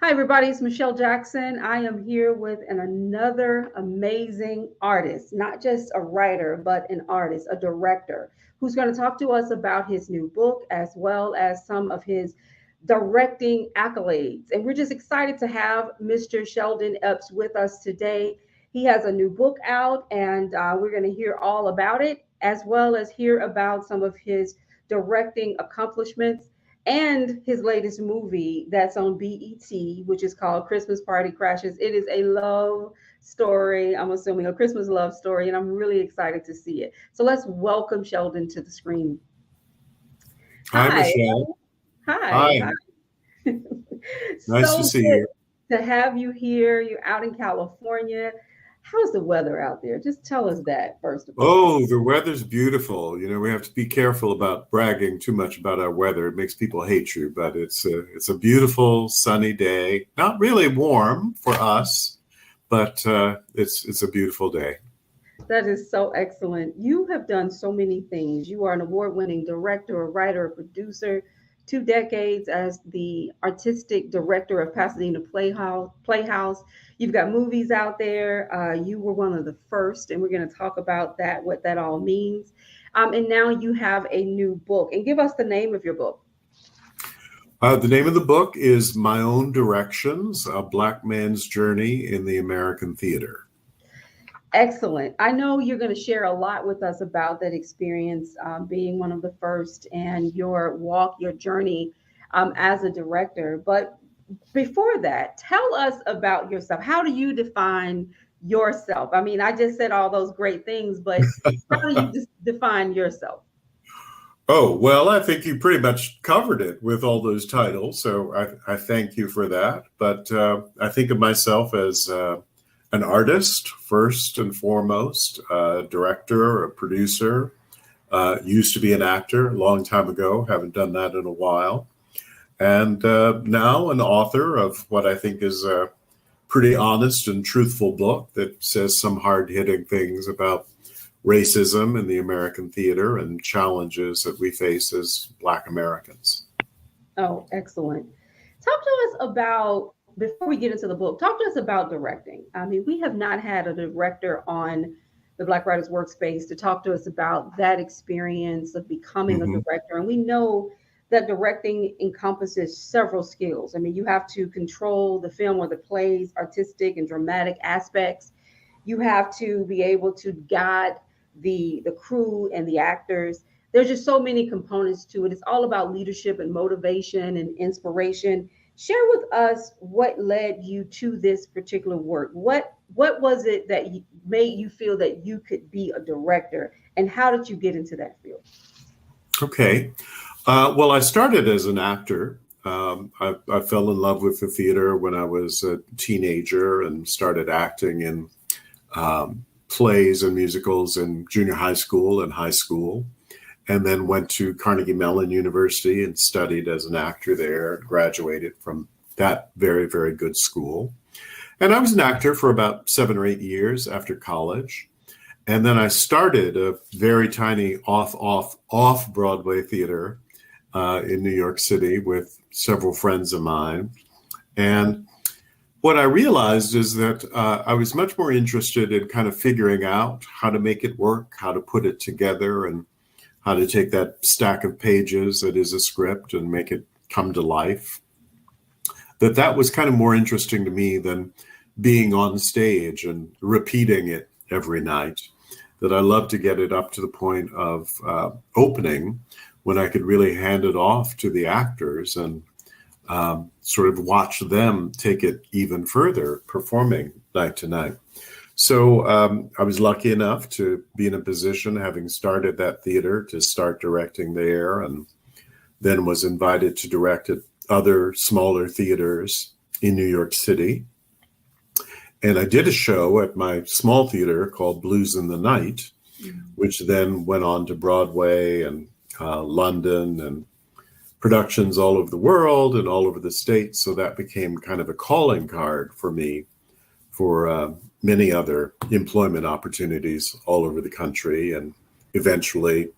Hi, everybody. It's Michelle Jackson. I am here with another amazing artist, not just a writer, but an artist, a director, who's going to talk to us about his new book as well as some of his directing accolades. And we're just excited to have Mr. Sheldon Epps with us today. He has a new book out, and we're going to hear all about it, as well as hear about some of his directing accomplishments and his latest movie that's on BET, which is called Christmas Party Crashes. It is a love story, I'm assuming a Christmas love story, and I'm really excited to see it. So let's welcome Sheldon to the screen. Hi, Hi, Michelle. hi, Hi. hi. Nice to So see good you. to have you here. You're out in California. How's the weather out there? Just tell us that, first of all. Oh, the weather's beautiful. We have to be careful about bragging too much about our weather. It makes people hate you, but it's a beautiful sunny day. Not really warm for us, but it's a beautiful day. That is so excellent. You have done so many things. You are an award winning director, a writer, a producer, 2 decades as the artistic director of Pasadena Playhouse. You've got movies out there. You were one of the first, and we're going to talk about that, what that all means. And now you have a new book. And give us the name of your book. The name of the book is My Own Directions, A Black Man's Journey in the American Theater. Excellent. I know you're going to share a lot with us about that experience, being one of the first and your walk, your journey as a director. But before that, tell us about yourself. How do you define yourself? I mean, I just said all those great things, but how do you define yourself? Oh, well, I think you pretty much covered it with all those titles. So I thank you for that. But I think of myself as an artist, first and foremost, a director, a producer, used to be an actor a long time ago, haven't done that in a while. And now an author of what I think is a pretty honest and truthful book that says some hard hitting things about racism in the American theater and challenges that we face as Black Americans. Oh, excellent. Talk to us about, before we get into the book, talk to us about directing. I mean, we have not had a director on the Black Writers Workspace to talk to us about that experience of becoming a Hmm. director. And we know that directing encompasses several skills. I mean, you have to control the film or the play's artistic and dramatic aspects. You have to be able to guide the crew and the actors. There's just so many components to it. It's all about leadership and motivation and inspiration. Share with us what led you to this particular work. What was it that made you feel that you could be a director, and how did you get into that field? Okay. Well, I started as an actor. I fell in love with the theater when I was a teenager and started acting in plays and musicals in junior high school and high school, and then went to Carnegie Mellon University and studied as an actor there and graduated from that very, very good school. And I was an actor for about 7 or 8 years after college. And then I started a very tiny off Broadway theater in New York City with several friends of mine. And what I realized is that I was much more interested in kind of figuring out how to make it work, how to put it together, and how to take that stack of pages that is a script and make it come to life. That was kind of more interesting to me than being on stage and repeating it every night. That I love to get it up to the point of opening when I could really hand it off to the actors and sort of watch them take it even further, performing night to night. So I was lucky enough to be in a position, having started that theater, to start directing there, and then was invited to direct at other smaller theaters in New York City. And I did a show at my small theater called Blues in the Night, which then went on to Broadway and London and productions all over the world and all over the States. So that became kind of a calling card for me for many other employment opportunities all over the country. And eventually,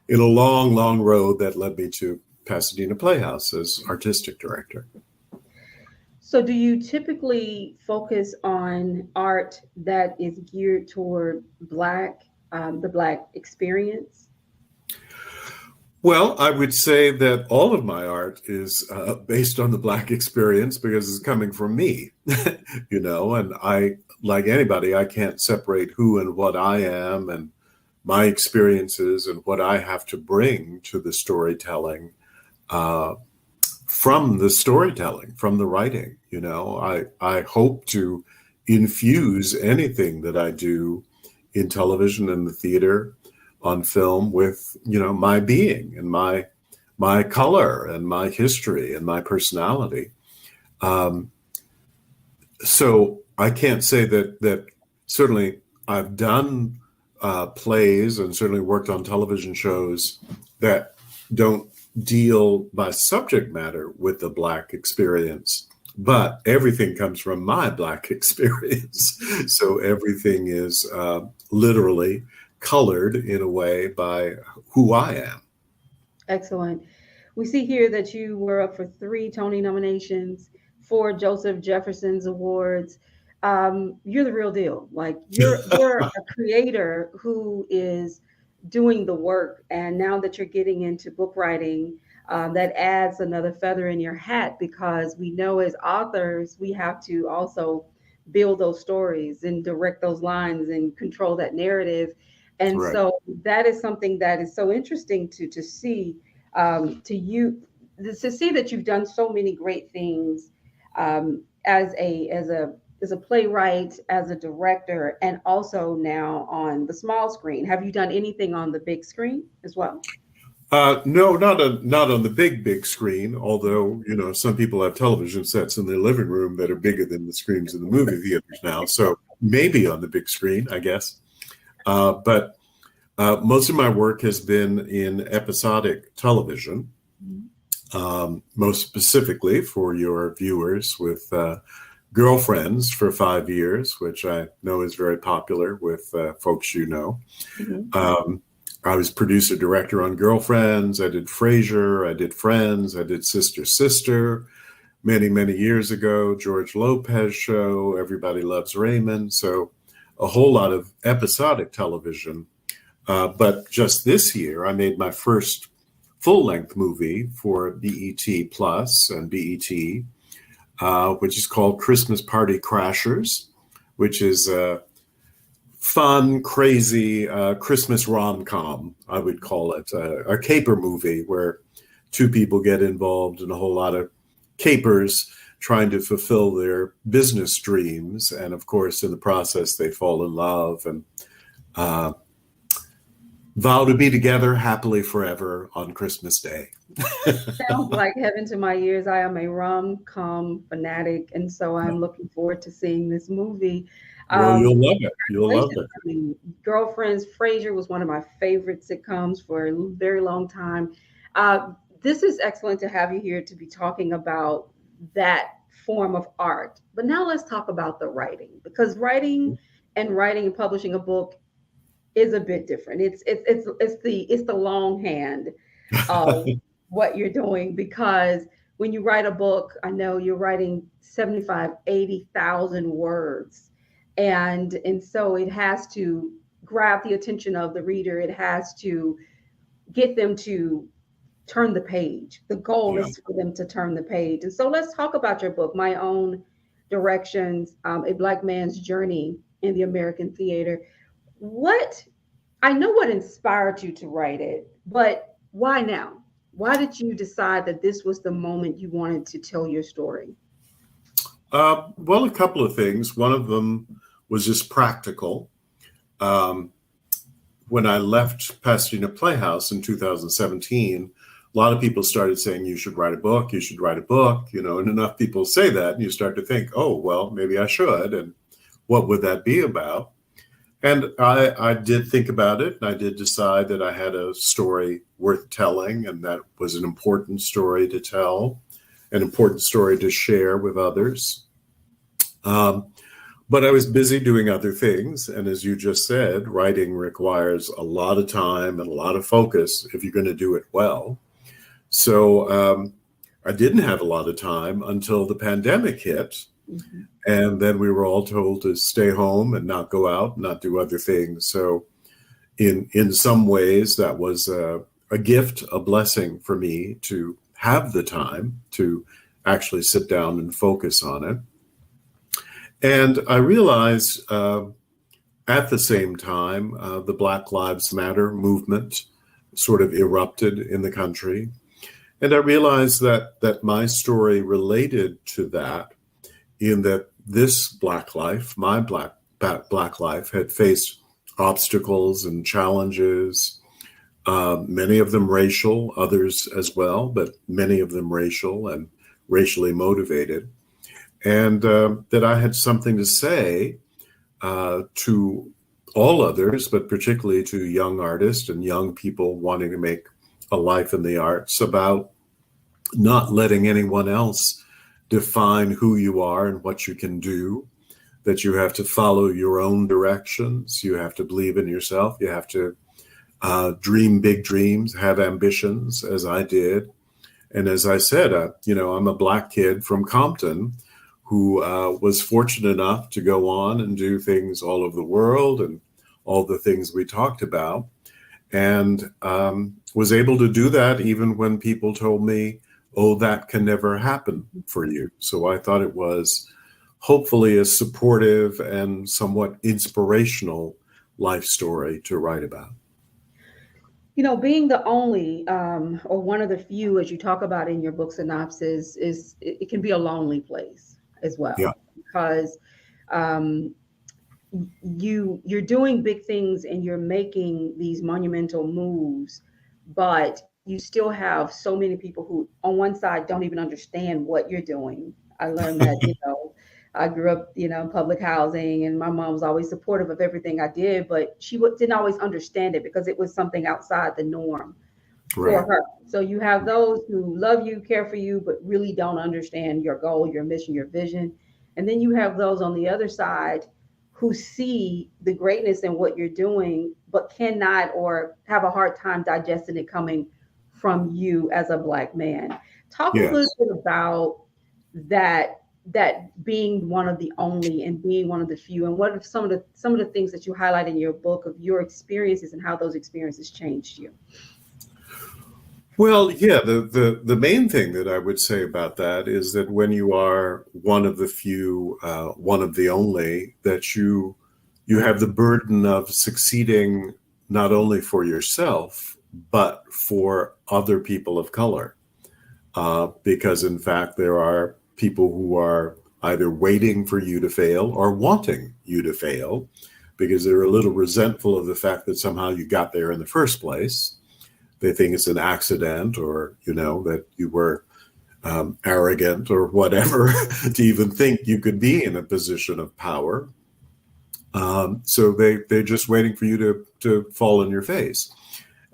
in a long, long road that led me to Pasadena Playhouse as artistic director. So, do you typically focus on art that is geared toward Black, the Black experience? Well, I would say that all of my art is based on the Black experience because it's coming from me, and like anybody, I can't separate who and what I am and my experiences and what I have to bring to the storytelling uh, from the storytelling, from the writing. I hope to infuse anything that I do in television and the theater, on film, with my being and my color and my history and my personality. Um, so I can't say that certainly I've done plays and certainly worked on television shows that don't deal by subject matter with the Black experience, but everything comes from my Black experience. So everything is literally colored in a way by who I am. Excellent. We see here that you were up for three Tony nominations, four Joseph Jefferson's awards. You're the real deal. Like you're a creator who is doing the work, and now that you're getting into book writing, that adds another feather in your hat because we know as authors we have to also build those stories and direct those lines and control that narrative. And Right. so that is something that is so interesting to see, to you, to see that you've done so many great things, as a playwright, as a director, and also now on the small screen. Have you done anything on the big screen as well? No, not on the big screen. Although some people have television sets in their living room that are bigger than the screens in the movie theaters now. So maybe on the big screen, I guess. But most of my work has been in episodic television, most specifically for your viewers with Girlfriends for 5 years, which I know is very popular with folks Mhm. I was producer director on Girlfriends. I did Frasier. I did Friends. I did Sister Sister many, many years ago. George Lopez show. Everybody Loves Raymond. So a whole lot of episodic television. But just this year, I made my first full-length movie for BET Plus and BET, which is called Christmas Party Crashers, which is a fun, crazy Christmas rom-com, I would call it, a caper movie where two people get involved in a whole lot of capers trying to fulfill their business dreams. And of course, in the process, they fall in love and uh, vow to be together happily forever on Christmas Day. Sounds like heaven to my ears. I am a rom-com fanatic, and so I'm looking forward to seeing this movie. Well, Um, you'll love it. You'll love Congratulations. it. I mean, Girlfriends, Frasier was one of my favorite sitcoms for a very long time. This is excellent to have you here to be talking about that form of art. But now let's talk about the writing, because writing and publishing a book is a bit different. It's the long hand of what you're doing, because when you write a book, I know you're writing 75, 80,000 words. And so it has to grab the attention of the reader. It has to get them to turn the page. The goal Yeah. is for them to turn the page. And so let's talk about your book, My Own Directions, A Black Man's Journey in the American Theater. What I know what inspired you to write it, but why now? Why did you decide that this was the moment you wanted to tell your story? Well, a couple of things. One of them was just practical. Um, when I left Pasadena Playhouse in 2017, a lot of people started saying, you should write a book, you should write a book, and enough people say that, and you start to think, oh, well, maybe I should. And what would that be about? And I did think about it, and I did decide that I had a story worth telling, and that was an important story to tell, an important story to share with others. But I was busy doing other things. And as you just said, writing requires a lot of time and a lot of focus if you're going to do it well. So I didn't have a lot of time until the pandemic hit. Mm-hmm. And then we were all told to stay home and not go out, not do other things. So in some ways, that was a gift, a blessing for me to have the time to actually sit down and focus on it. And I realized at the same time, the Black Lives Matter movement sort of erupted in the country. And I realized that my story related to that, in that this Black life, my Black life, had faced obstacles and challenges, many of them racial, others as well, but many of them racial and racially motivated. And that I had something to say to all others, but particularly to young artists and young people wanting to make a life in the arts, about not letting anyone else define who you are and what you can do, that you have to follow your own directions, you have to believe in yourself, you have to dream big dreams, have ambitions, as I did. And as I said, I'm a Black kid from Compton who was fortunate enough to go on and do things all over the world and all the things we talked about, and was able to do that even when people told me, oh, that can never happen for you. So I thought it was hopefully a supportive and somewhat inspirational life story to write about. You know, being the only or one of the few, as you talk about in your book synopsis, it can be a lonely place as well. Yeah. Because you're doing big things and you're making these monumental moves, but you still have so many people who on one side don't even understand what you're doing. I learned that, I grew up, in public housing, and my mom was always supportive of everything I did, but she didn't always understand it because it was something outside the norm for her. So you have those who love you, care for you, but really don't understand your goal, your mission, your vision. And then you have those on the other side who see the greatness in what you're doing, but cannot or have a hard time digesting it coming from you as a Black man. Talk a little bit about that being one of the only and being one of the few, and what are some of the things that you highlight in your book of your experiences and how those experiences changed you. Well, yeah, the main thing that I would say about that is that when you are one of the few, one of the only, that you have the burden of succeeding not only for yourself, but for other people of color. Because in fact, there are people who are either waiting for you to fail or wanting you to fail, because they're a little resentful of the fact that somehow you got there in the first place. They think it's an accident, or, that you were arrogant or whatever to even think you could be in a position of power. So they're just waiting for you to fall on your face.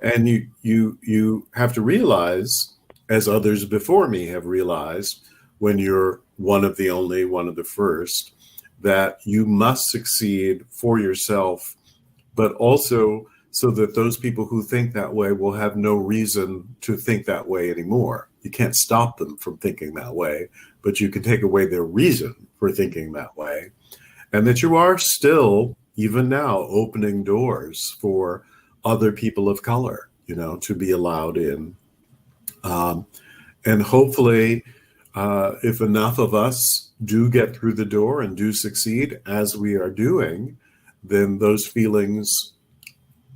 And you have to realize, as others before me have realized, when you're one of the only, one of the first, that you must succeed for yourself, but also so that those people who think that way will have no reason to think that way anymore. You can't stop them from thinking that way, but you can take away their reason for thinking that way. And that you are still, even now, opening doors for other people of color, to be allowed in. And hopefully, if enough of us do get through the door and do succeed, as we are doing, then those feelings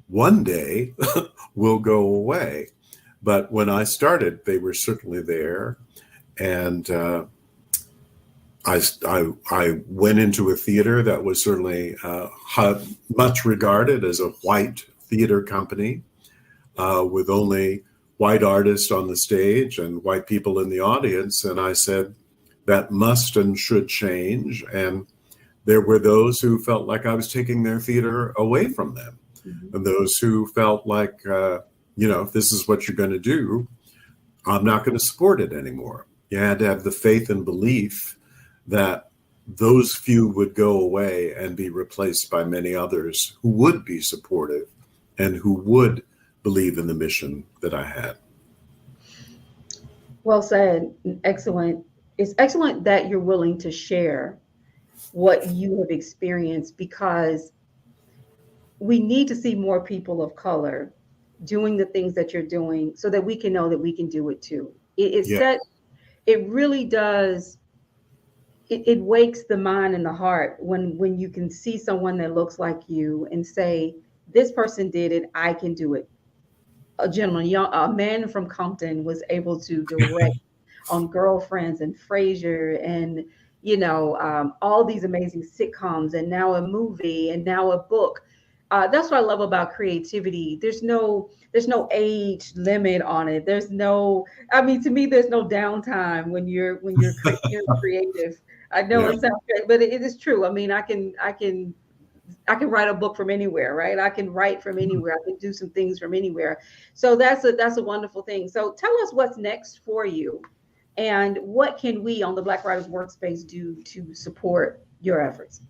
one day will go away. But when I started, they were certainly there. And I went into a theater that was certainly much regarded as a white theater company, with only white artists on the stage and white people in the audience. And I said, that must and should change. And there were those who felt like I was taking their theater away from them. And those who felt like, if this is what you're going to do, I'm not going to support it anymore. You had to have the faith and belief that those few would go away and be replaced by many others who would be supportive and who would believe in the mission that I had. Well said. Excellent. It's excellent that you're willing to share what you have experienced, because we need to see more people of color doing the things that you're doing so that we can know that we can do it too. It Yeah. set, it really does, it wakes the mind and the heart when you can see someone that looks like you and say, this person did it, I can do it. A gentleman, a man from Compton was able to direct on Girlfriends and Frasier and all these amazing sitcoms, and now a movie and now a book. That's what I love about creativity. There's no age limit on it. There's no, I mean, to me, there's no downtime when you're creative. I know Yeah. it sounds great, but it is true. I mean, I can write a book from anywhere, right? I can write from anywhere. I can do some things from anywhere. So that's a wonderful thing. So tell us what's next for you, and what can we on the Black Writers Workspace do to support your efforts?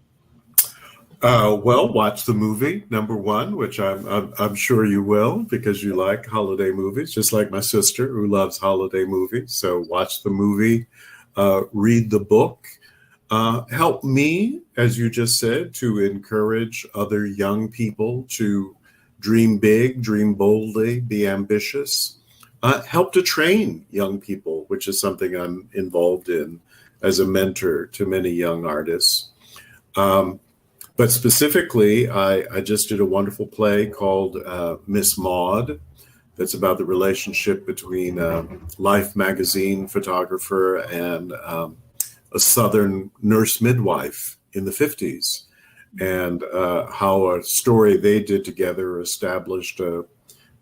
Well, watch the movie number one, which I'm sure you will because you like holiday movies, just like my sister who loves holiday movies. So watch the movie, read the book, help me, as you just said, to encourage other young people to dream big, dream boldly, be ambitious. Help to train young people, which is something I'm involved in as a mentor to many young artists. But specifically, I just did a wonderful play called Miss Maud. That's about the relationship between Life magazine photographer and a Southern nurse midwife in the 50s, and how a story they did together established a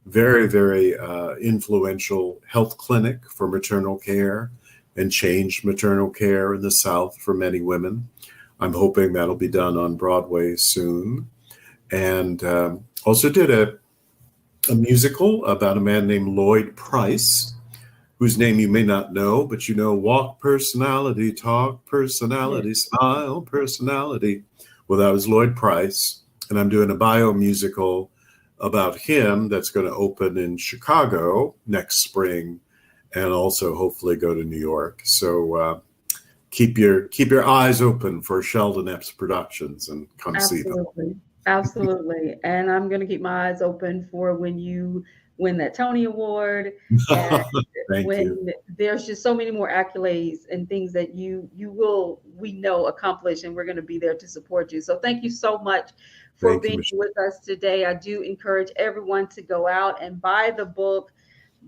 very, very influential health clinic for maternal care and changed maternal care in the South for many women. I'm hoping that'll be done on Broadway soon. And also did a musical about a man named Lloyd Price, whose name you may not know, but you know, walk personality, talk personality, smile personality. Well, that was Lloyd Price. And I'm doing a bio musical about him that's going to open in Chicago next spring, and also hopefully go to New York. So keep your eyes open for Sheldon Epps Productions and come see them. Absolutely. Absolutely. And I'm going to keep my eyes open for when you win that Tony Award, and Thank you. when there's just so many more accolades and things that you will, we know, accomplish, and we're going to be there to support you. So thank you so much for Thank you, being Michelle. with us today. I do encourage everyone to go out and buy the book,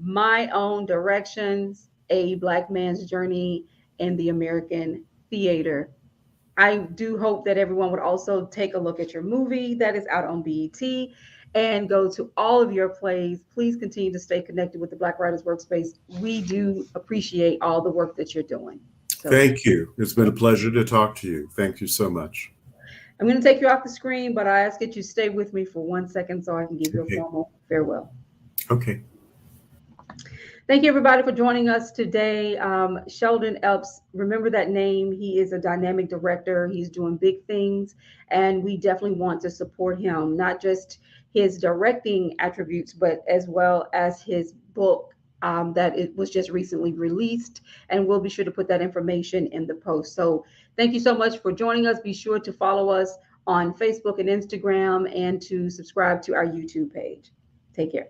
My Own Directions, A Black Man's Journey in the American Theater. I do hope that everyone would also take a look at your movie that is out on BET, and go to all of your plays. Please continue to stay connected with the Black Writers Workspace. We do appreciate all the work that you're doing. So Thank you. It's been a pleasure to talk to you. Thank you so much. I'm going to take you off the screen, but I ask that you stay with me for 1 second so I can give you a formal farewell. Okay. Thank you, everybody, for joining us today. Sheldon Epps, remember that name. He is a dynamic director. He's doing big things, and we definitely want to support him, not just his directing attributes, but as well as his book that it was just recently released. And we'll be sure to put that information in the post. So thank you so much for joining us. Be sure to follow us on Facebook and Instagram, and to subscribe to our YouTube page. Take care.